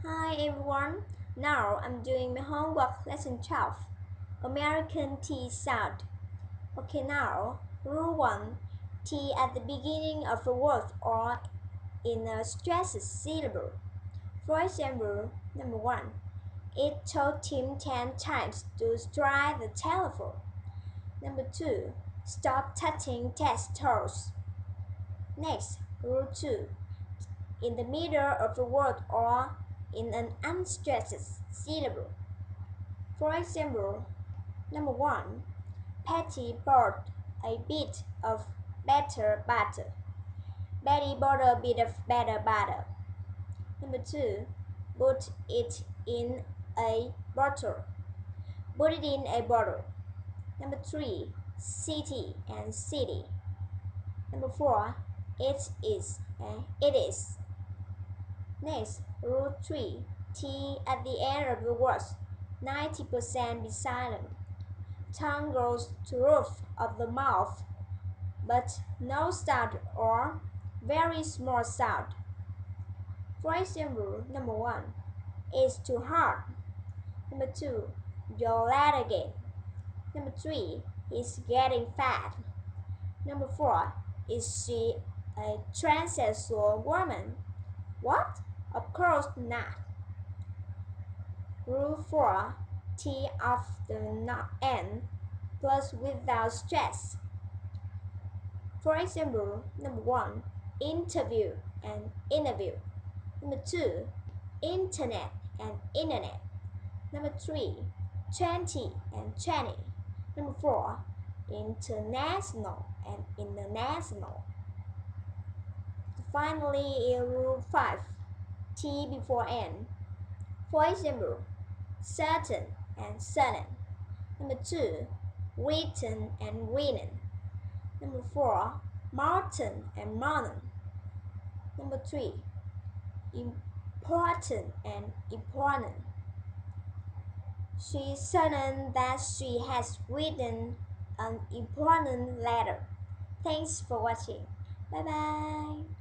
Hi everyone, now I'm doing my homework lesson 12, American T sound. Okay, now, rule 1, T at the beginning of a word or in a stressed syllable. For example, number 1, it told Tim 10 times to strike the telephone. Number 2, stop touching test toes. Next, rule 2, in the middle of a word or in an unstressed syllable. For example, number 1, Patty bought a bit of better butter. Betty bought a bit of better butter. Number 2, put it in a bottle. Put it in a bottle. Number 3, city and city. Number 4, it is and it is. Next, rule 3, T at the end of the words, 90% be silent. Tongue goes to roof of the mouth, but no sound or very small sound. For example, number 1, it's too hard. Number 2, you're late again. Number 3, he's getting fat. Number 4, is she a transsexual woman? What? Of course not. Rule 4, T after not N plus without stress. For example, number 1, interview and interview. Number 2, internet and internet. Number 3, 20 and 20. Number 4, international and international. Finally, in rule 5, T before N. For example, certain and certain. Number 2, written and written. Number 4, Martin and Martin. Number 3, important and important. She's certain that she has written an important letter. Thanks for watching. Bye bye.